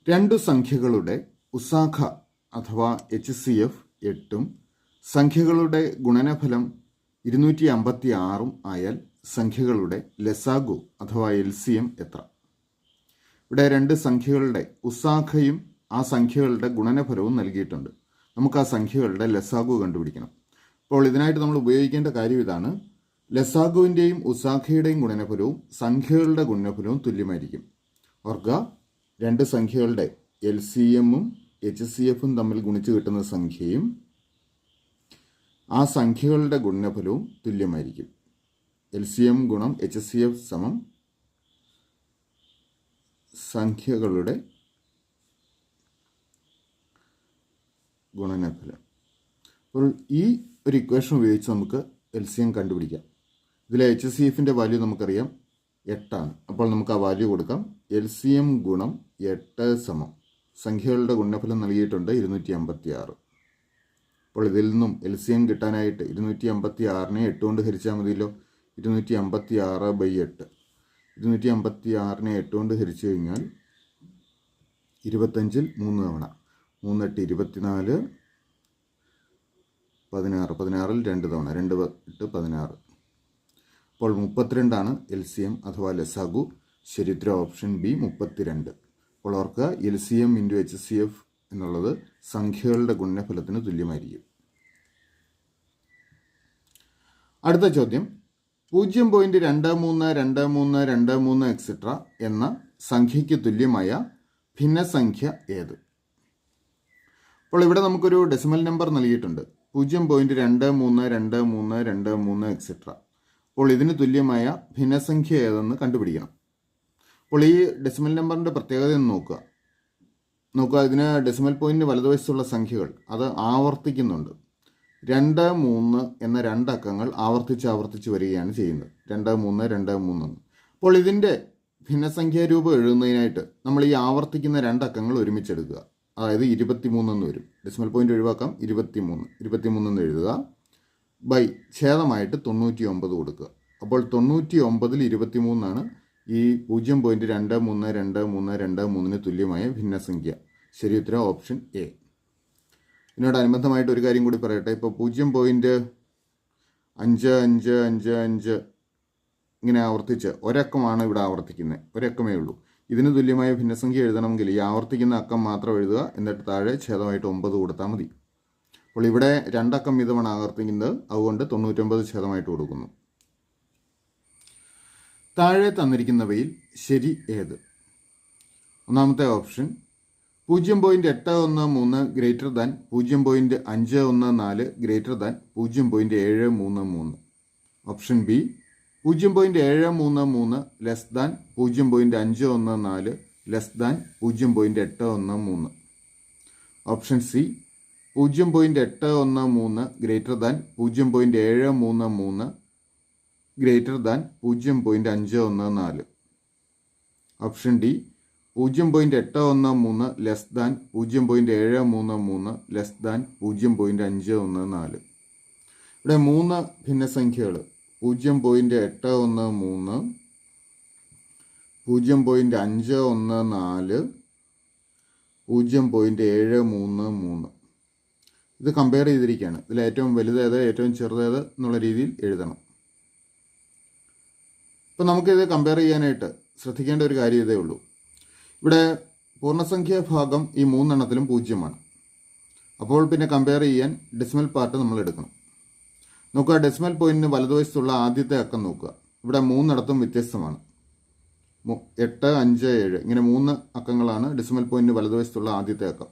രണ്ടു സംഖ്യകളുടെ ഉസാഖ അഥവാ HCF 8 സംഖ്യകളുടെ ഗുണനഫലം 256 ആയാൽ സംഖ്യകളുടെ ലസാഗു അഥവാ LCM എത്ര? ഇവിടെ രണ്ട് സംഖ്യകളുടെ ഉസാഖയും ആ സംഖ്യകളുടെ ഗുണനഫലവും നൽകിയിട്ടുണ്ട്. നമുക്ക് ആ സംഖ്യകളുടെ ലസാഗു കണ്ടുപിടിക്കണം. അപ്പോൾ ഇതിനായിട്ട് നമ്മൾ ഉപയോഗിക്കേണ്ട കാര്യം ഇതാണ്. ലസാഗുവിൻ്റെയും ഉസാഖയുടെയും ഗുണനഫലവും സംഖ്യകളുടെ ഗുണനഫലവും തുല്യമായിരിക്കും. ഓർക്കുക, രണ്ട് സംഖ്യകളുടെ LCMഉം HCFഉം തമ്മിൽ ഗുണിച്ച് കിട്ടുന്ന സംഖ്യയും ആ സംഖ്യകളുടെ ഗുണനഫലവും തുല്യമായിരിക്കും. LCM ഗുണം HCF സമം സംഖ്യകളുടെ ഗുണനഫലം. അപ്പോൾ ഈ ഒരു ഇക്വേഷൻ ഉപയോഗിച്ച് നമുക്ക് LCM കണ്ടുപിടിക്കാം. ഇതിലെ HCFൻ്റെ വാല്യൂ നമുക്കറിയാം 8 ആണ്. അപ്പോൾ നമുക്ക് ആ വാല്യൂ കൊടുക്കാം. LCM ഗുണം 8 സമം സംഖ്യകളുടെ ഗുണനഫലം നൽകിയിട്ടുണ്ട് 256. അപ്പോൾ ഇതിൽ നിന്നും LCM കിട്ടാനായിട്ട് 256നെ 8 കൊണ്ട് ഹരിച്ചാൽ മതിയല്ലോ. 256/8. 256നെ 8 കൊണ്ട് ഹരിച്ചു കഴിഞ്ഞാൽ 25ൽ 3 തവണ 3 8 24, 16, 16ൽ 2 തവണ 2 8 16. അപ്പോൾ 32 LCM അഥവാ ലസാഗു. ശരിയുത്തരം ഓപ്ഷൻ ബി 32. അപ്പോൾ ഓർക്കുക, LCM × HCF എന്നുള്ളത് സംഖ്യകളുടെ ഗുണനഫലത്തിന് തുല്യമായിരിക്കും. അടുത്ത ചോദ്യം, 0.232323 എക്സെട്ര എന്ന സംഖ്യയ്ക്ക് തുല്യമായ ഭിന്നസംഖ്യ ഏത്? അപ്പോൾ ഇവിടെ നമുക്കൊരു ഡെസിമൽ നമ്പർ നൽകിയിട്ടുണ്ട്. 0.232323 എക്സെട്ര. അപ്പോൾ ഇതിന് തുല്യമായ ഭിന്നസംഖ്യ ഏതെന്ന് കണ്ടുപിടിക്കണം. അപ്പോൾ ഈ ഡെസിമൽ നമ്പറിൻ്റെ പ്രത്യേകത ഒന്ന് നോക്കുക. ഇതിന് ഡെസിമൽ പോയിന്റിന് വലതുവശത്തുള്ള സംഖ്യകൾ അത് ആവർത്തിക്കുന്നുണ്ട്. 2, 3 എന്ന രണ്ടക്കങ്ങൾ ആവർത്തിച്ച് വരികയാണ് ചെയ്യുന്നത്. 2, 3, 2, 3. അപ്പോൾ ഇതിൻ്റെ ഭിന്നസംഖ്യാ രൂപം എഴുതുന്നതിനായിട്ട് നമ്മൾ ഈ ആവർത്തിക്കുന്ന രണ്ടക്കങ്ങൾ ഒരുമിച്ചെടുക്കുക. അതായത് 23 എന്ന് വരും. ഡെസിമൽ പോയിന്റ് ഒഴിവാക്കാം. 23 എന്ന് എഴുതുക. ബൈ ഛേദമായിട്ട് 99 കൊടുക്കുക. അപ്പോൾ 99ൽ 23 ഈ 0.232323 തുല്യമായ ഭിന്നസംഖ്യ. ശരിയുത്തരം ഓപ്ഷൻ എ. ഇതിനോടനുബന്ധമായിട്ട് ഒരു കാര്യം കൂടി പറയട്ടെ. ഇപ്പോൾ 0.5555 ഇങ്ങനെ ആവർത്തിച്ച് ഒരക്കമാണ് ഇവിടെ ആവർത്തിക്കുന്നത്. ഒരക്കമേ ഉള്ളൂ. ഇതിന് തുല്യമായ ഭിന്നസംഖ്യ എഴുതണമെങ്കിൽ ഈ ആവർത്തിക്കുന്ന അക്കം മാത്രം എഴുതുക. എന്നിട്ട് താഴെ ഛേദമായിട്ട് 9 കൊടുത്താൽ മതി. അപ്പോൾ ഇവിടെ രണ്ടക്കം വീതമാണ് ആവർത്തിക്കുന്നത്. അതുകൊണ്ട് 99 ഛേദമായിട്ട് കൊടുക്കുന്നു. താഴെ തന്നിരിക്കുന്നവയിൽ ശരി ഏത്? ഒന്നാമത്തെ option 0.813 greater than 0.514 greater than 0.733. Option B 0.733 less than 0.514 less than 0.813. Option C 0.813 greater than 0.733 greater than 0.514. Option D 0.813 less than 0.733 less than 0.514. ഇവിടെ 3 ഭിന്നസംഖ്യകൾ 0.813, 0.514, 0.733. ഇത് കമ്പയർ ചെയ്തിരിക്കുകയാണ്. ഇതിൽ ഏറ്റവും വലുതേത് ഏറ്റവും ചെറുതേത് എന്നുള്ള രീതിയിൽ എഴുതണം. അപ്പോൾ നമുക്കിത് കമ്പയർ ചെയ്യാനായിട്ട് ശ്രദ്ധിക്കേണ്ട ഒരു കാര്യം ഇതേ ഉള്ളൂ. ഇവിടെ പൂർണ്ണസംഖ്യാ ഭാഗം ഈ 3 എണ്ണത്തിലും 0ആണ്. അപ്പോൾ പിന്നെ കമ്പയർ ചെയ്യാൻ ഡെസിമൽ പാർട്ട് നമ്മൾ എടുക്കണം. നോക്കുക, ഡെസിമൽ പോയിന്റിന് വലതുവശത്തുള്ള ആദ്യത്തെ അക്കം നോക്കുക. ഇവിടെ 3 ഇടത്തും വ്യത്യസ്തമാണ്. 8, 5, 7 ഇങ്ങനെ 3 അക്കങ്ങളാണ് ഡെസിമൽ പോയിന്റിന് വലതുവശത്തുള്ള ആദ്യത്തെ അക്കം.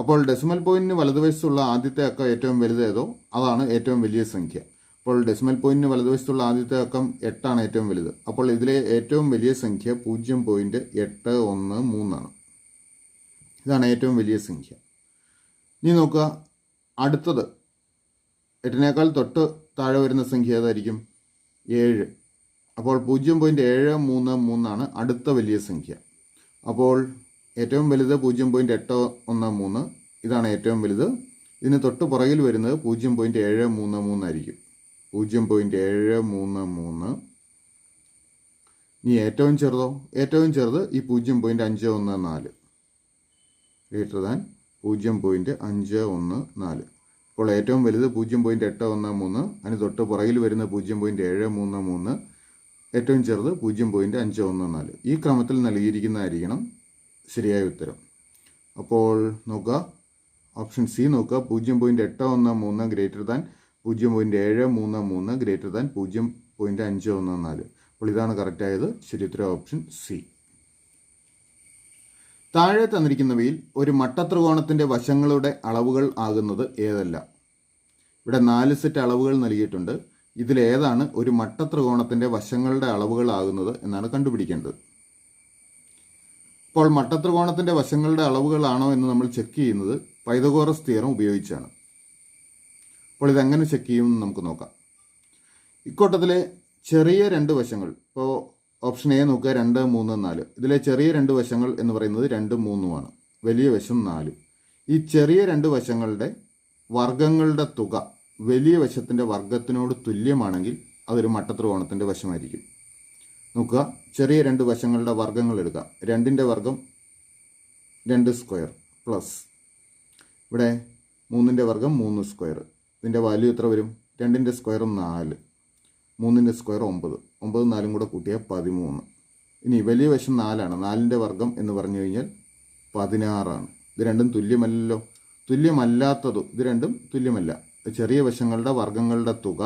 അപ്പോൾ ഡെസിമൽ പോയിന്റിന് വലതുവശത്തുള്ള ആദ്യത്തെ അക്കം ഏറ്റവും വലുതേതോ അതാണ് ഏറ്റവും വലിയ സംഖ്യ. അപ്പോൾ ഡെസിമൽ പോയിന്റിന് വലതുവശത്തുള്ള ആദ്യത്തെ അക്കം 8 ആണ് ഏറ്റവും വലുത്. അപ്പോൾ ഇതിലെ ഏറ്റവും വലിയ സംഖ്യ 0.813 ആണ്. ഇതാണ് ഏറ്റവും വലിയ സംഖ്യ. ഇനി നോക്കുക, അടുത്തത് 8നേക്കാൾ തൊട്ട് താഴെ വരുന്ന സംഖ്യ ഏതായിരിക്കും? 7. അപ്പോൾ 0.733 ആണ് അടുത്ത വലിയ സംഖ്യ. അപ്പോൾ ഏറ്റവും വലുത് 0.813, ഇതാണ് ഏറ്റവും വലുത്. ഇതിന് തൊട്ട് പുറകിൽ വരുന്നത് 0.733 ആയിരിക്കും. 0.733. ഇനി ഏറ്റവും ചെറുതോ? ഏറ്റവും ചെറുത് ഈ 0.514. 0.514. അപ്പോൾ ഏറ്റവും വലുത് 0.813, അതിന് തൊട്ട് പുറകിൽ വരുന്ന 0.733, ഏറ്റവും ചെറുത് 0.514. ഈ ക്രമത്തിൽ നൽകിയിരിക്കുന്നതായിരിക്കണം ശരിയായ ഉത്തരം. അപ്പോൾ നോക്കുക, ഓപ്ഷൻ സി നോക്കുക, 0.813 ഗ്രേറ്റർ ദാൻ 0.733 ഗ്രേറ്റർ ദാൻ 0.514. അപ്പോൾ ഇതാണ് കറക്റ്റായത്. ശരി ഉത്തരം ഓപ്ഷൻ സി. താഴെ തന്നിരിക്കുന്നവയിൽ ഒരു മട്ടത്രികോണത്തിൻ്റെ വശങ്ങളുടെ അളവുകൾ ആകുന്നത് ഏതെല്ലാം? ഇവിടെ 4 സെറ്റ് അളവുകൾ നൽകിയിട്ടുണ്ട്. ഇതിലേതാണ് ഒരു മട്ടത്രികോണത്തിൻ്റെ വശങ്ങളുടെ അളവുകൾ ആകുന്നത് എന്നാണ് കണ്ടുപിടിക്കേണ്ടത്. അപ്പോൾ മട്ടത്രികോണത്തിൻ്റെ വശങ്ങളുടെ അളവുകളാണോ എന്ന് നമ്മൾ ചെക്ക് ചെയ്യുന്നത് പൈതഗോറസ് തിയറം ഉപയോഗിച്ചാണ്. അപ്പോൾ ഇതെങ്ങനെ ചെക്ക് ചെയ്യുമെന്ന് നമുക്ക് നോക്കാം. ഇക്കൂട്ടത്തിലെ ചെറിയ 2 വശങ്ങൾ, ഇപ്പോൾ ഓപ്ഷൻ എ നോക്കുക, 2, 3, 4. ഇതിലെ ചെറിയ 2 വശങ്ങൾ എന്ന് പറയുന്നത് 2, 3 വലിയ വശം 4. ഈ ചെറിയ 2 വശങ്ങളുടെ വർഗങ്ങളുടെ തുക വലിയ വശത്തിൻ്റെ വർഗത്തിനോട് തുല്യമാണെങ്കിൽ അതൊരു മട്ടത്രികോണത്തിൻ്റെ വശമായിരിക്കും. നോക്കുക, ചെറിയ 2 വശങ്ങളുടെ വർഗങ്ങൾ എടുക്കാം. 2ൻ്റെ വർഗം 2 സ്ക്വയർ പ്ലസ് ഇവിടെ 3ൻ്റെ വർഗം 3 സ്ക്വയർ. ഇതിൻ്റെ വാല്യൂ എത്ര വരും? 2ൻ്റെ സ്ക്വയർ 4, 3ൻ്റെ സ്ക്വയർ 9, 9 4 കൂടെ കൂട്ടിയാൽ 13. ഇനി വലിയ വശം 4ആണ്. 4ൻ്റെ വർഗം എന്ന് പറഞ്ഞു കഴിഞ്ഞാൽ 16. ഇത് രണ്ടും തുല്യമല്ലല്ലോ. തുല്യമല്ലാത്തതും ഇത് രണ്ടും തുല്യമല്ല. ചെറിയ വശങ്ങളുടെ വർഗങ്ങളുടെ തുക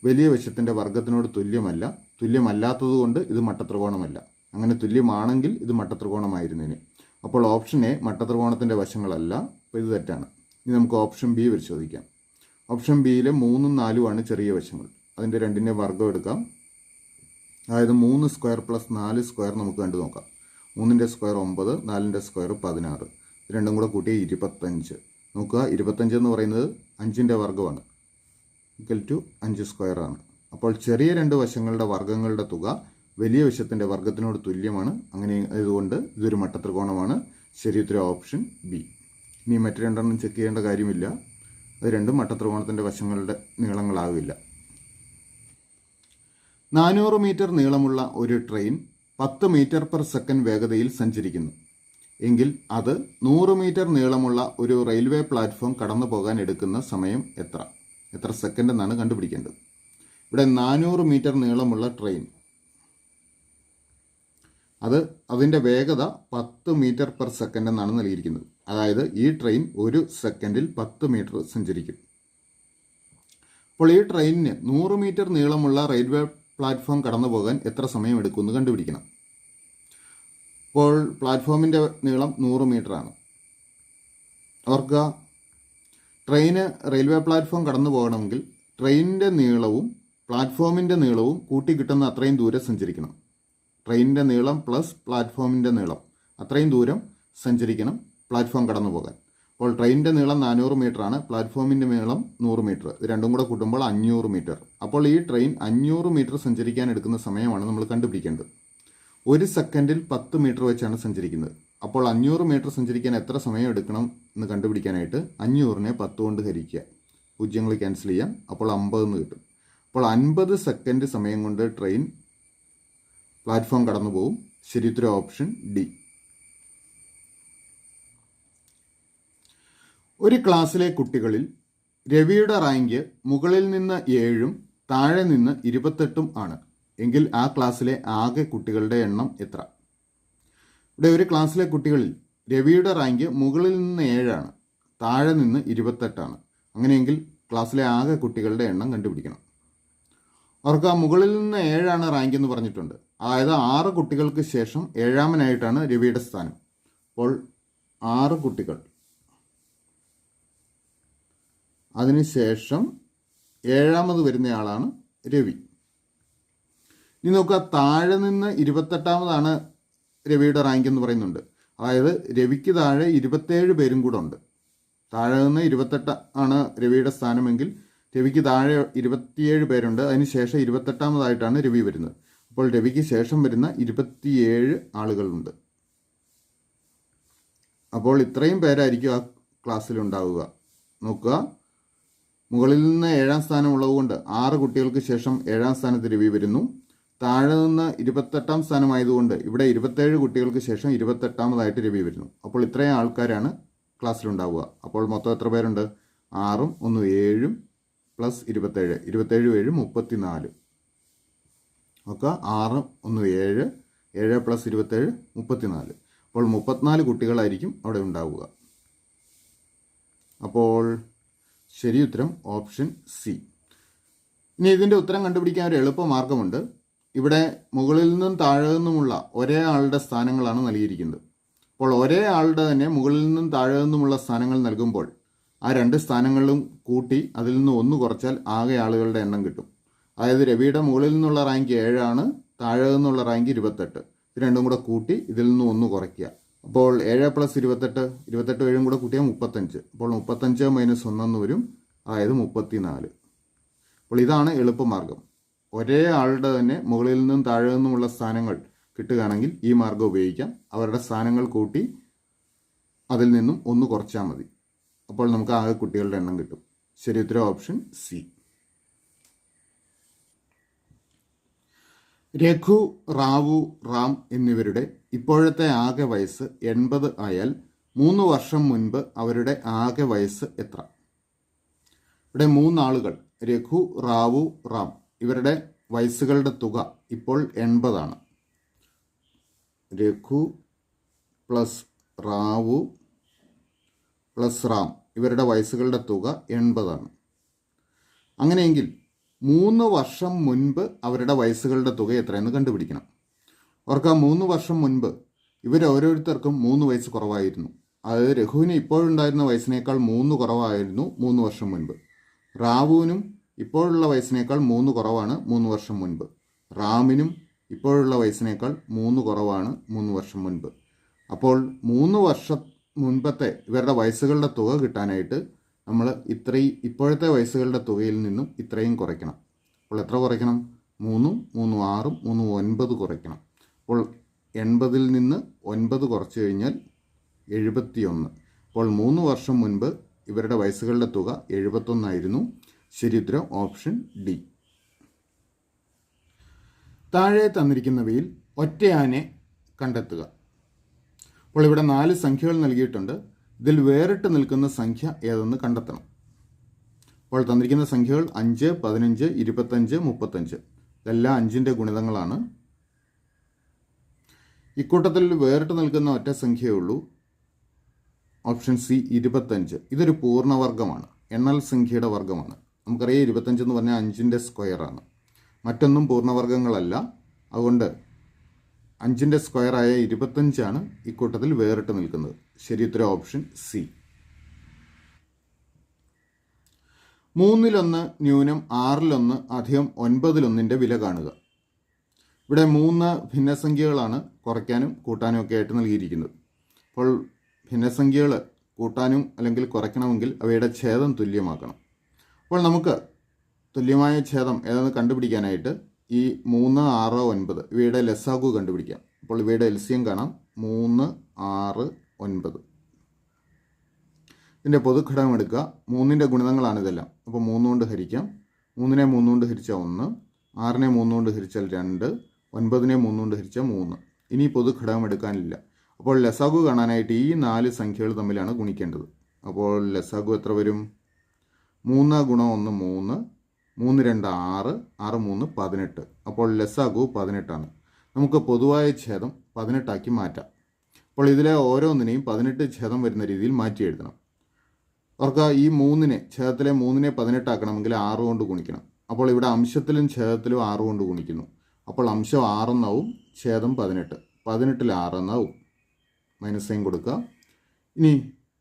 വലിയ വശത്തിൻ്റെ വർഗത്തിനോട് തുല്യമല്ല. തുല്യമല്ലാത്തതുകൊണ്ട് ഇത് മട്ടത്രികോണമല്ല. അങ്ങനെ തുല്യമാണെങ്കിൽ ഇത് മട്ടത്രികോണമായിരുന്നേനെ. അപ്പോൾ ഓപ്ഷൻ എ മട്ടത്രികോണത്തിൻ്റെ വശങ്ങളല്ല. അപ്പോൾ ഇത് തെറ്റാണ്. ഇനി നമുക്ക് ഓപ്ഷൻ ബി പരിശോധിക്കാം. ഓപ്ഷൻ ബിയിൽ 3ഉം 4ഉമാണ് ചെറിയ വശങ്ങൾ. അതിൻ്റെ 2ൻ്റെ വർഗം എടുക്കാം. അതായത് 3 സ്ക്വയർ പ്ലസ് 4 സ്ക്വയർ നമുക്ക് കണ്ടു നോക്കാം. 3ൻ്റെ സ്ക്വയർ 9, 4ൻ്റെ സ്ക്വയർ 16. ഇത് രണ്ടും കൂടെ കൂട്ടി 25. നോക്കുക, 25 എന്ന് പറയുന്നത് 5ൻ്റെ വർഗമാണ്, ഈക്വൽ ടു 5 സ്ക്വയർ ആണ്. അപ്പോൾ ചെറിയ 2 വശങ്ങളുടെ വർഗങ്ങളുടെ തുക വലിയ വശത്തിൻ്റെ വർഗത്തിനോട് തുല്യമാണ്. അങ്ങനെ ആയതുകൊണ്ട് ഇതൊരു മട്ടത്രികോണമാണ്. ശരി ഉത്തരം ഓപ്ഷൻ ബി. ഇനി മറ്റു 2 ചെക്ക് ചെയ്യേണ്ട കാര്യമില്ല. അത് രണ്ടും മട്ടത്രികോണത്തിൻ്റെ വശങ്ങളുടെ നീളങ്ങളാകില്ല. 400 മീറ്റർ നീളമുള്ള ഒരു ട്രെയിൻ 10 മീറ്റർ പെർ സെക്കൻഡ് വേഗതയിൽ സഞ്ചരിക്കുന്നു എങ്കിൽ അത് 100 മീറ്റർ നീളമുള്ള ഒരു റെയിൽവേ പ്ലാറ്റ്ഫോം കടന്നു പോകാൻ എടുക്കുന്ന സമയം എത്ര സെക്കൻഡ് എന്നാണ് കണ്ടുപിടിക്കേണ്ടത്. ഇവിടെ 400 മീറ്റർ നീളമുള്ള ട്രെയിൻ, അതിൻ്റെ വേഗത 10 മീറ്റർ പെർ സെക്കൻഡ് എന്നാണ് നൽകിയിരിക്കുന്നത്. അതായത് ഈ ട്രെയിൻ 1 സെക്കൻഡിൽ 10 മീറ്റർ സഞ്ചരിക്കും. അപ്പോൾ ഈ ട്രെയിനിന് 100 മീറ്റർ നീളമുള്ള റെയിൽവേ പ്ലാറ്റ്ഫോം കടന്നു പോകാൻ എത്ര സമയം എടുക്കുമെന്ന് കണ്ടുപിടിക്കണം. അപ്പോൾ പ്ലാറ്റ്ഫോമിൻ്റെ നീളം 100 മീറ്റർ ആണ്. ഓർക്കുക, ട്രെയിന് റെയിൽവേ പ്ലാറ്റ്ഫോം കടന്നു പോകണമെങ്കിൽ ട്രെയിനിൻ്റെ നീളവും പ്ലാറ്റ്ഫോമിൻ്റെ നീളവും കൂട്ടി കിട്ടുന്ന അത്രയും ദൂരം സഞ്ചരിക്കണം. ട്രെയിനിൻ്റെ നീളം പ്ലസ് പ്ലാറ്റ്ഫോമിൻ്റെ നീളം, അത്രയും ദൂരം സഞ്ചരിക്കണം പ്ലാറ്റ്ഫോം കടന്നു പോകാൻ. അപ്പോൾ ട്രെയിനിൻ്റെ നീളം 400 മീറ്റർ ആണ്, പ്ലാറ്റ്ഫോമിൻ്റെ നീളം 100 മീറ്റർ. ഇത് രണ്ടും കൂടെ കൂട്ടുമ്പോൾ 500 മീറ്റർ. അപ്പോൾ ഈ ട്രെയിൻ 500 മീറ്റർ സഞ്ചരിക്കാൻ എടുക്കുന്ന സമയമാണ് നമ്മൾ കണ്ടുപിടിക്കേണ്ടത്. 1 സെക്കൻഡിൽ 10 മീറ്റർ വെച്ചാണ് സഞ്ചരിക്കുന്നത്. അപ്പോൾ 500 മീറ്റർ സഞ്ചരിക്കാൻ എത്ര സമയം എടുക്കണം എന്ന് കണ്ടുപിടിക്കാനായിട്ട് 500നെ 10 കൊണ്ട് ഹരിക്കുക. പൂജ്യങ്ങൾ ക്യാൻസൽ ചെയ്യാം. അപ്പോൾ 50 എന്ന് കിട്ടും. അപ്പോൾ 50 സെക്കൻഡ് സമയം കൊണ്ട് ട്രെയിൻ പ്ലാറ്റ്ഫോം കടന്നു പോകും. ശരി ഉത്തരം ഓപ്ഷൻ ഡി. ഒരു ക്ലാസ്സിലെ കുട്ടികളിൽ രവിയുടെ റാങ്ക് മുകളിൽ നിന്ന് 7ഉം താഴെ നിന്ന് 28ഉം ആണ് എങ്കിൽ ആ ക്ലാസ്സിലെ ആകെ കുട്ടികളുടെ എണ്ണം എത്ര? ഇവിടെ ഒരു ക്ലാസ്സിലെ കുട്ടികളിൽ രവിയുടെ റാങ്ക് മുകളിൽ നിന്ന് 7ആണ്, താഴെ നിന്ന് 28ആണ്. അങ്ങനെയെങ്കിൽ ക്ലാസ്സിലെ ആകെ കുട്ടികളുടെ എണ്ണം കണ്ടുപിടിക്കണം. അവർക്ക് മുകളിൽ നിന്ന് 7ആണ് റാങ്ക് എന്ന് പറഞ്ഞിട്ടുണ്ട്. അതായത് 6 കുട്ടികൾക്ക് ശേഷം 7ാമനായിട്ടാണ് രവിയുടെ സ്ഥാനം. അപ്പോൾ 6 കുട്ടികൾ, അതിനുശേഷം 7ാമത് വരുന്നയാളാണ് രവി. ഇനി നോക്കുക, താഴെ നിന്ന് 28ാമതാണ് രവിയുടെ റാങ്ക് എന്ന് പറയുന്നുണ്ട്. അതായത് രവിക്ക് താഴെ 27 പേരും കൂടെ ഉണ്ട്. താഴെ നിന്ന് 28 ആണ് രവിയുടെ സ്ഥാനമെങ്കിൽ രവിക്ക് താഴെ 27 പേരുണ്ട്. അതിനുശേഷം 28ാമതായിട്ടാണ് രവി വരുന്നത്. അപ്പോൾ രവിക്ക് ശേഷം വരുന്ന 27 ആളുകളുണ്ട്. അപ്പോൾ ഇത്രയും പേരായിരിക്കും ആ ക്ലാസ്സിലുണ്ടാവുക. നോക്കുക, മുകളിൽ നിന്ന് 7ാം സ്ഥാനം ഉള്ളതുകൊണ്ട് 6 കുട്ടികൾക്ക് ശേഷം 7ാം സ്ഥാനത്ത് രവി വരുന്നു. താഴെ നിന്ന് 28ാം സ്ഥാനമായതുകൊണ്ട് ഇവിടെ 27 കുട്ടികൾക്ക് ശേഷം 28ാമതായിട്ട് രവി വരുന്നു. അപ്പോൾ ഇത്രയും ആൾക്കാരാണ് ക്ലാസ്സിലുണ്ടാവുക. അപ്പോൾ മൊത്തം എത്ര പേരുണ്ട്? 6ഉം 1 7 പ്ലസ് 27, 27 7 34. ഒക്കെ 6 1 7, 7 പ്ലസ് 27 34. അപ്പോൾ 34 കുട്ടികളായിരിക്കും അവിടെ ഉണ്ടാവുക. അപ്പോൾ ശരി ഉത്തരം ഓപ്ഷൻ സി. ഇനി ഇതിൻ്റെ ഉത്തരം കണ്ടുപിടിക്കാൻ ഒരു എളുപ്പമാർഗമുണ്ട്. ഇവിടെ മുകളിൽ നിന്നും താഴെ നിന്നുമുള്ള ഒരേ ആളുടെ സ്ഥാനങ്ങളാണ് നൽകിയിരിക്കുന്നത്. അപ്പോൾ ഒരേ ആളുടെ തന്നെ മുകളിൽ നിന്നും താഴെ നിന്നുമുള്ള സ്ഥാനങ്ങൾ നൽകുമ്പോൾ ആ രണ്ട് സ്ഥാനങ്ങളിലും കൂട്ടി അതിൽ നിന്ന് 1 കുറച്ചാൽ ആകെ ആളുകളുടെ എണ്ണം കിട്ടും. അതായത് രവിയുടെ മുകളിൽ നിന്നുള്ള റാങ്ക് 7 ആണ്, താഴെ നിന്നുള്ള റാങ്ക് 28. ഇത് രണ്ടും കൂടെ കൂട്ടി ഇതിൽ നിന്ന് 1 കുറയ്ക്കുക. അപ്പോൾ 7 പ്ലസ് 28, 28 7 കൂടെ കൂട്ടിയാൽ 35. അപ്പോൾ 35 മൈനസ് 1 എന്ന് വരും, അതായത് 34. അപ്പോൾ ഇതാണ് എളുപ്പമാർഗം. ഒരേ ആളുടെ തന്നെ മുകളിൽ നിന്നും താഴെ നിന്നുമുള്ള സ്ഥാനങ്ങൾ കിട്ടുകയാണെങ്കിൽ ഈ മാർഗം ഉപയോഗിക്കാം. അവരുടെ സ്ഥാനങ്ങൾ കൂട്ടി അതിൽ നിന്നും 1 കുറച്ചാൽ മതി. അപ്പോൾ നമുക്ക് ആകെ കുട്ടികളുടെ എണ്ണം കിട്ടും. ശരി ഉത്തരം ഓപ്ഷൻ സി. രഘു, റാവു, റാം എന്നിവരുടെ ഇപ്പോഴത്തെ ആകെ വയസ്സ് 80 ആയാൽ 3 വർഷം മുൻപ് അവരുടെ ആകെ വയസ്സ് എത്ര? ഇവിടെ 3 ആളുകൾ രഘു, റാവു, റാം ഇവരുടെ വയസ്സുകളുടെ തുക ഇപ്പോൾ 80 ആണ്. രഘു പ്ലസ് റാവു പ്ലസ് റാം ഇവരുടെ വയസ്സുകളുടെ തുക 80 ആണ്. അങ്ങനെയെങ്കിൽ 3 വർഷം മുൻപ് അവരുടെ വയസ്സുകളുടെ തുക എത്രയെന്ന് കണ്ടുപിടിക്കണം. അവർക്ക് 3 വർഷം മുൻപ് ഇവർ ഓരോരുത്തർക്കും 3 വയസ്സ് കുറവായിരുന്നു. അതായത് രഘുവിന് ഇപ്പോഴുണ്ടായിരുന്ന വയസ്സിനേക്കാൾ 3 കുറവായിരുന്നു 3 വർഷം മുൻപ്. റാവുവിനും ഇപ്പോഴുള്ള വയസ്സിനേക്കാൾ 3 കുറവാണ് 3 വർഷം മുൻപ്. റാമിനും ഇപ്പോഴുള്ള വയസ്സിനേക്കാൾ 3 കുറവാണ് 3 വർഷം മുൻപ്. അപ്പോൾ 3 വർഷം മുൻപത്തെ ഇവരുടെ വയസ്സുകളുടെ തുക കിട്ടാനായിട്ട് നമ്മൾ ഇപ്പോഴത്തെ വയസ്സുകളുടെ തുകയിൽ നിന്നും ഇത്രയും കുറയ്ക്കണം. അപ്പോൾ എത്ര കുറയ്ക്കണം? 3 3 6 3 9 കുറയ്ക്കണം. അപ്പോൾ 80ൽ നിന്ന് 9 കുറച്ച് കഴിഞ്ഞാൽ 71. അപ്പോൾ 3 വർഷം മുൻപ് ഇവരുടെ വയസ്സുകളുടെ തുക 71 ആയിരുന്നു. ശരി ഉത്തരം ഓപ്ഷൻ ഡി. താഴെ തന്നിരിക്കുന്നവയിൽ ഒറ്റയാനെ കണ്ടെത്തുക. അപ്പോൾ ഇവിടെ 4 സംഖ്യകൾ നൽകിയിട്ടുണ്ട്. ഇതിൽ വേറിട്ട് നിൽക്കുന്ന സംഖ്യ ഏതെന്ന് കണ്ടെത്തണം. അപ്പോൾ തന്നിരിക്കുന്ന സംഖ്യകൾ 5, 15, 25, 35. ഇതെല്ലാം 5ൻ്റെ ഗുണിതങ്ങളാണ്. ഇക്കൂട്ടത്തിൽ വേറിട്ട് നിൽക്കുന്ന ഒറ്റ സംഖ്യയേ ഉള്ളൂ, ഓപ്ഷൻ സി 25. ഇതൊരു പൂർണ്ണവർഗമാണ്, എണ്ണൽ സംഖ്യയുടെ വർഗമാണ്. നമുക്കറിയാം 25 എന്ന് പറഞ്ഞാൽ 5ൻ്റെ സ്ക്വയറാണ്. മറ്റൊന്നും പൂർണ്ണവർഗങ്ങളല്ല. അതുകൊണ്ട് 5ൻ്റെ സ്ക്വയറായ 25 ഇക്കൂട്ടത്തിൽ വേറിട്ട് നിൽക്കുന്നത്. ശരി ഉത്തരം ഓപ്ഷൻ സി. 3-1 ന്യൂനം 6-1 അധികം 9-1 വില കാണുക. ഇവിടെ 3 ഭിന്നസംഖ്യകളാണ് കുറയ്ക്കാനും കൂട്ടാനും ഒക്കെ ആയിട്ട് നൽകിയിരിക്കുന്നത്. അപ്പോൾ ഭിന്നസംഖ്യകൾ കൂട്ടാനും അല്ലെങ്കിൽ കുറയ്ക്കണമെങ്കിൽ അവയുടെ ഛേദം തുല്യമാക്കണം. അപ്പോൾ നമുക്ക് തുല്യമായ ഛേദം ഏതെന്ന് കണ്ടുപിടിക്കാനായിട്ട് ഈ 3 6 9 ഇവയുടെ ലസാഗു കണ്ടുപിടിക്കാം. അപ്പോൾ ഇവയുടെ എൽസിയം കാണാം 3 6 9. ഇതിൻ്റെ പൊതുഘടകം എടുക്കുക. 3ൻ്റെ ഗുണിതങ്ങളാണ് ഇതെല്ലാം. അപ്പോൾ 3 കൊണ്ട് ഹരിക്കാം. 3നെ 3 കൊണ്ട് ഹരിച്ചാൽ 1, 6നെ 3 കൊണ്ട് ഹരിച്ചാൽ 2, 9നെ 3 കൊണ്ട് ഹരിച്ചാൽ 3. ഇനി പൊതുഘടകം എടുക്കാനില്ല. അപ്പോൾ ലസാഗു കാണാനായിട്ട് ഈ 4 സംഖ്യകൾ തമ്മിലാണ് ഗുണിക്കേണ്ടത്. അപ്പോൾ ലസാഗു എത്ര വരും? 3 ഗുണം 1 3, 3 2 6, 6 3 18. അപ്പോൾ ലസാഗു 18 നമുക്ക് പൊതുവായ ഛേദം 18 മാറ്റാം. അപ്പോൾ ഇതിലെ ഓരോന്നിനെയും 18 ഛേദം വരുന്ന രീതിയിൽ മാറ്റി എഴുതണം. അവർക്ക് ഈ ഛേദത്തിലെ 3നെ 18 ആക്കണമെങ്കിൽ 6 കൊണ്ട് ഗുണിക്കണം. അപ്പോൾ ഇവിടെ അംശത്തിലും ഛേദത്തിലും 6 കൊണ്ട് ഗുണിക്കുന്നു. അപ്പോൾ അംശം 6 എന്നാവും, ഛേദം 18. 18ൽ 6 എന്നാവും. മൈനസ് സൈൻ കൊടുക്കുക. ഇനി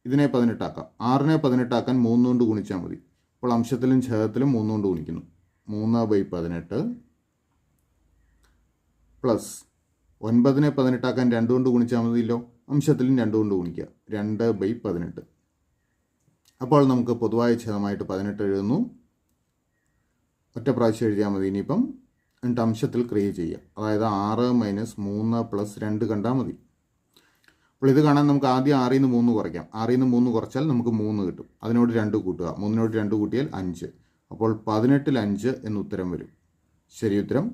ഇതിനെ 18 ആക്കാം. 6നെ 18 ആക്കാൻ 3 കൊണ്ട് ഗുണിച്ചാൽ മതി. അപ്പോൾ അംശത്തിലും ഛേദത്തിലും 3 കൊണ്ട് ഗുണിക്കുന്നു. 3/18 പ്ലസ് 9നെ 18 ആക്കാൻ 2 കൊണ്ട് ഗുണിച്ചാൽ മതിയല്ലോ. അംശത്തിലും 2 കൊണ്ട് ഗുണിക്കുക. 2/18. അപ്പോൾ നമുക്ക് പൊതുവായ ഛേദമായിട്ട് 18 എഴുതുന്നു. ഒറ്റ പ്രാവശ്യം എഴുതിയാൽ മതി. ഇനിയിപ്പം എന്നിട്ട് അംശത്തിൽ ക്രിയേറ്റ് ചെയ്യുക. അതായത് 6 - 3 + 2 കണ്ടാൽ മതി. അപ്പോൾ ഇത് കാണാൻ നമുക്ക് ആദ്യം 6ൽ നിന്ന് 3 കുറയ്ക്കാം. 6ൽ നിന്ന് 3 കുറച്ചാൽ നമുക്ക് 3 കിട്ടും. അതിനോട് 2 കൂട്ടുക. 3നോട് 2 കൂട്ടിയാൽ 5. അപ്പോൾ 18ൽ 5 എന്ന് ഉത്തരം വരും. ശരി ഉത്തരം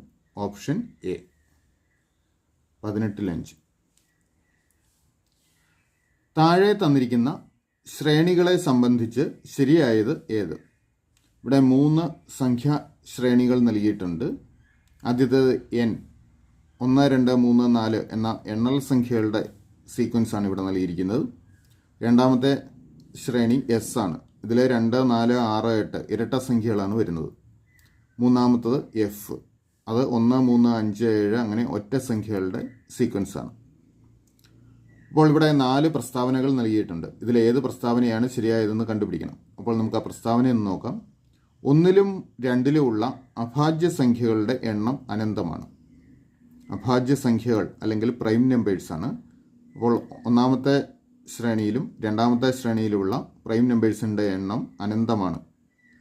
ഓപ്ഷൻ എ 18-5. താഴെ തന്നിരിക്കുന്ന ശ്രേണികളെ സംബന്ധിച്ച് ശരിയായത് ഏത്? ഇവിടെ 3 സംഖ്യാ ശ്രേണികൾ നൽകിയിട്ടുണ്ട്. ആദ്യത്തേത് n, 1, 2, 3, 4 എന്ന എണ്ണൽ സംഖ്യകളുടെ സീക്വൻസാണ് ഇവിടെ നൽകിയിരിക്കുന്നത്. രണ്ടാമത്തെ ശ്രേണി എസ് ആണ്. ഇതിൽ 2, 4, 6, 8 ഇരട്ട സംഖ്യകളാണ് വരുന്നത്. മൂന്നാമത്തത് എഫ്, അത് 1, 3, 5, 7 അങ്ങനെ ഒറ്റ സംഖ്യകളുടെ സീക്വൻസാണ്. അപ്പോൾ ഇവിടെ 4 പ്രസ്താവനകൾ നൽകിയിട്ടുണ്ട്. ഇതിൽ ഏത് പ്രസ്താവനയാണ് ശരിയായതെന്ന് കണ്ടുപിടിക്കണം. അപ്പോൾ നമുക്ക് ആ പ്രസ്താവന ഒന്ന് നോക്കാം. 1ലും 2ലും ഉള്ള അഭാജ്യ സംഖ്യകളുടെ എണ്ണം അനന്തമാണ്. അഭാജ്യ സംഖ്യകൾ അല്ലെങ്കിൽ പ്രൈം നമ്പേഴ്സാണ്. അപ്പോൾ ഒന്നാമത്തെ ശ്രേണിയിലും രണ്ടാമത്തെ ശ്രേണിയിലുമുള്ള പ്രൈം നമ്പേഴ്സിൻ്റെ എണ്ണം അനന്തമാണ്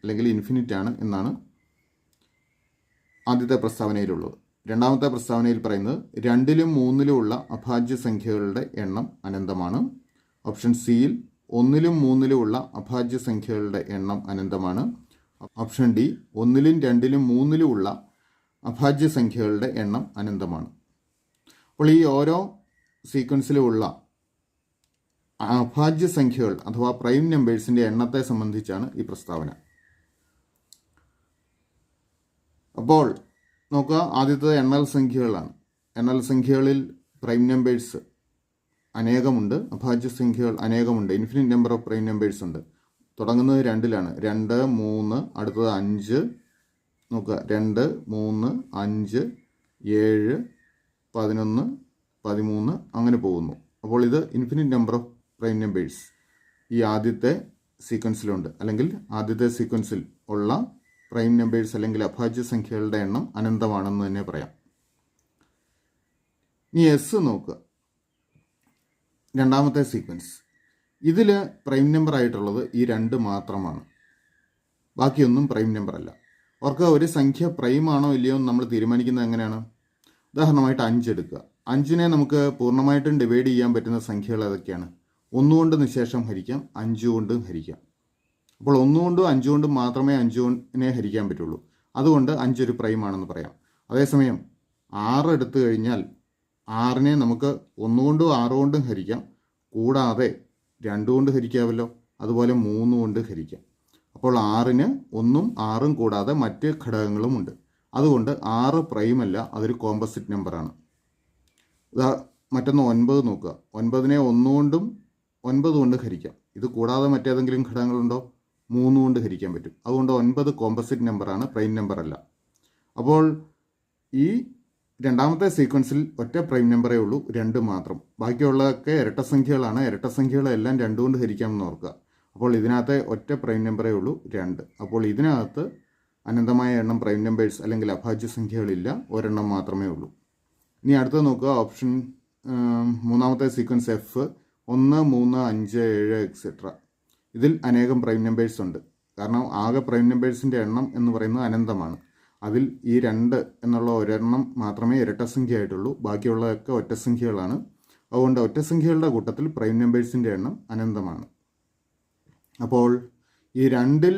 അല്ലെങ്കിൽ ഇൻഫിനിറ്റ് ആണ് എന്നാണ് ആദ്യത്തെ പ്രസ്താവനയിലുള്ളത്. രണ്ടാമത്തെ പ്രസ്താവനയിൽ പറയുന്നത് 2ലും 3ലും ഉള്ള അഭാജ്യ സംഖ്യകളുടെ എണ്ണം അനന്തമാണ്. ഓപ്ഷൻ സിയിൽ 1ലും 3ലും ഉള്ള അഭാജ്യ സംഖ്യകളുടെ എണ്ണം അനന്തമാണ്. ഓപ്ഷൻ ഡി 1ലും 2ലും 3ലും ഉള്ള അഭാജ്യ സംഖ്യകളുടെ എണ്ണം അനന്തമാണ്. അപ്പോൾ ഈ ഓരോ സീക്വൻസിലുമുള്ള അഭാജ്യ സംഖ്യകൾ അഥവാ പ്രൈം നമ്പേഴ്സിൻ്റെ എണ്ണത്തെ സംബന്ധിച്ചാണ് ഈ പ്രസ്താവന. അപ്പോൾ നോക്കുക, ആദ്യത്തത് എണ്ണൽ സംഖ്യകളാണ്. എണ്ണൽ സംഖ്യകളിൽ പ്രൈം നമ്പേഴ്സ് അനേകമുണ്ട്, അഭാജ്യ സംഖ്യകൾ അനേകമുണ്ട്. Infinite number of prime numbers ഉണ്ട്. തുടങ്ങുന്നത് 2ലാണ്. 2, 3, അടുത്തത് 5. നോക്കുക, 2, 3, 5, 7, 11, 13 അങ്ങനെ പോകുന്നു. അപ്പോൾ ഇത് infinite number of prime numbers ഈ ആദ്യത്തെ സീക്വൻസിലുണ്ട്, അല്ലെങ്കിൽ ആദ്യത്തെ സീക്വൻസിൽ ഉള്ള പ്രൈം നമ്പേഴ്സ് അല്ലെങ്കിൽ അഭാജ്യ സംഖ്യകളുടെ എണ്ണം അനന്തമാണെന്ന് തന്നെ പറയാം. ഇനി എസ് നോക്കുക, രണ്ടാമത്തെ സീക്വൻസ്. ഇതിൽ പ്രൈം നമ്പർ ആയിട്ടുള്ളത് ഈ 2 മാത്രമാണ്, ബാക്കിയൊന്നും പ്രൈം നമ്പർ അല്ല. അവർക്ക് ഒരു സംഖ്യ പ്രൈം ആണോ ഇല്ലയോ എന്ന് നമ്മൾ തീരുമാനിക്കുന്നത് എങ്ങനെയാണ്? ഉദാഹരണമായിട്ട് 5 എടുക്കുക. 5നെ നമുക്ക് പൂർണ്ണമായിട്ടും ഡിവൈഡ് ചെയ്യാൻ പറ്റുന്ന സംഖ്യകൾ ഏതൊക്കെയാണ്? 1 കൊണ്ട് നിശേഷം ഹരിക്കാം, 5 കൊണ്ടും ഹരിക്കാം. അപ്പോൾ 1 കൊണ്ടും 5 കൊണ്ടും മാത്രമേ 5നെ ഹരിക്കാൻ പറ്റുള്ളൂ. അതുകൊണ്ട് 5 ഒരു പ്രൈം ആണെന്ന് പറയാം. അതേസമയം 6 എടുത്തു കഴിഞ്ഞാൽ 6നെ നമുക്ക് 1 കൊണ്ടും 6 കൊണ്ടും ഹരിക്കാം, കൂടാതെ 2 കൊണ്ട് ഹരിക്കാമല്ലോ, അതുപോലെ 3 കൊണ്ട് ഹരിക്കാം. അപ്പോൾ 6ന് 1ഉം 6ഉം കൂടാതെ മറ്റ് ഘടകങ്ങളുമുണ്ട്. അതുകൊണ്ട് 6 പ്രൈം അല്ല, അതൊരു കോമ്പസിറ്റ് നമ്പറാണ്. മറ്റൊന്ന് 9 നോക്കുക. 9നെ 1 കൊണ്ടും 9 കൊണ്ട് ഹരിക്കാം. ഇത് കൂടാതെ മറ്റേതെങ്കിലും ഘടകങ്ങളുണ്ടോ? 3 കൊണ്ട് ഹരിക്കാൻ പറ്റും. അതുകൊണ്ട് 9 കോമ്പസിറ്റ് നമ്പറാണ്, പ്രൈം നമ്പർ അല്ല. അപ്പോൾ ഈ രണ്ടാമത്തെ സീക്വൻസിൽ ഒറ്റ പ്രൈം നമ്പറേ ഉള്ളൂ, 2 മാത്രം. ബാക്കിയുള്ളതൊക്കെ ഇരട്ടസംഖ്യകളാണ്. ഇരട്ടസംഖ്യകളെല്ലാം 2 കൊണ്ട് ഹരിക്കാമെന്ന് ഓർക്കുക. അപ്പോൾ ഇതിനകത്ത് ഒറ്റ പ്രൈം നമ്പറേ ഉള്ളൂ, 2. അപ്പോൾ ഇതിനകത്ത് അനന്തമായ എണ്ണം പ്രൈം നമ്പേഴ്സ് അല്ലെങ്കിൽ അഭാജ്യ സംഖ്യകളില്ല, ഒരെണ്ണം മാത്രമേ ഉള്ളൂ. ഇനി അടുത്തത് നോക്കുക, ഓപ്ഷൻ മൂന്നാമത്തെ സീക്വൻസ് എഫ്. 1, 3, 5, 7 എക്സെട്ര. ഇതിൽ അനേകം പ്രൈം നമ്പേഴ്സ് ഉണ്ട്. കാരണം ആകെ പ്രൈം നമ്പേഴ്സിൻ്റെ എണ്ണം എന്ന് പറയുന്നത് അനന്തമാണ്. അതിൽ ഈ 2 എന്നുള്ള ഒരെണ്ണം മാത്രമേ ഇരട്ടസംഖ്യ ആയിട്ടുള്ളൂ, ബാക്കിയുള്ളതൊക്കെ ഒറ്റസംഖ്യകളാണ്. അതുകൊണ്ട് ഒറ്റസംഖ്യകളുടെ കൂട്ടത്തിൽ പ്രൈം നമ്പേഴ്സിൻ്റെ എണ്ണം അനന്തമാണ്. അപ്പോൾ ഈ 2ൽ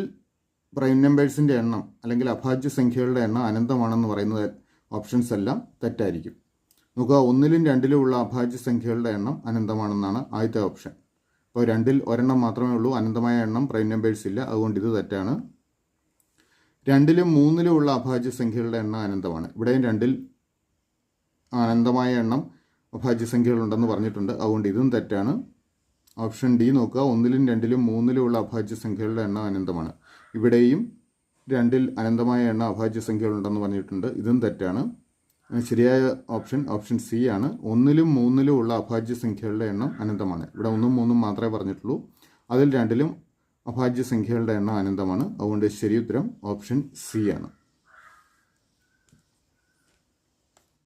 പ്രൈം നമ്പേഴ്സിൻ്റെ എണ്ണം അല്ലെങ്കിൽ അഭാജ്യ സംഖ്യകളുടെ എണ്ണം അനന്തമാണെന്ന് പറയുന്നത് ഓപ്ഷൻസ് എല്ലാം തെറ്റായിരിക്കും. നോക്കുക, 1ലും 2ലും ഉള്ള അഭാജ്യ സംഖ്യകളുടെ എണ്ണം അനന്തമാണെന്നാണ് ആദ്യത്തെ ഓപ്ഷൻ. അപ്പോൾ 2ൽ ഒരെണ്ണം മാത്രമേ ഉള്ളൂ, അനന്തമായ എണ്ണം പ്രൈം നമ്പേഴ്സ് ഇല്ല, അതുകൊണ്ട് ഇത് തെറ്റാണ്. 2ലും 3ലും ഉള്ള അഭാജ്യ സംഖ്യകളുടെ എണ്ണം അനന്തമാണ്. ഇവിടെയും 2ൽ അനന്തമായ എണ്ണം അഭാജ്യ സംഖ്യകളുണ്ടെന്ന് പറഞ്ഞിട്ടുണ്ട്, അതുകൊണ്ട് ഇതും തെറ്റാണ്. ഓപ്ഷൻ ഡി നോക്കുക, 1ലും 2ലും 3ലും ഉള്ള അഭാജ്യ സംഖ്യകളുടെ എണ്ണം അനന്തമാണ്. ഇവിടെയും 2ൽ അനന്തമായ എണ്ണം അഭാജ്യ സംഖ്യകളുണ്ടെന്ന് പറഞ്ഞിട്ടുണ്ട്, ഇതും തെറ്റാണ്. ശരിയായ ഓപ്ഷൻ സി ആണ്. 1ലും 3ലും ഉള്ള അഭാജ്യ സംഖ്യകളുടെ എണ്ണം അനന്തമാണ്. ഇവിടെ 1ഉം 3ഉം മാത്രമേ പറഞ്ഞിട്ടുള്ളൂ, അതിൽ 2ലും അഭാജ്യ സംഖ്യകളുടെ എണ്ണം അനന്തമാണ്. അതുകൊണ്ട് ശരി ഉത്തരം ഓപ്ഷൻ സി ആണ്.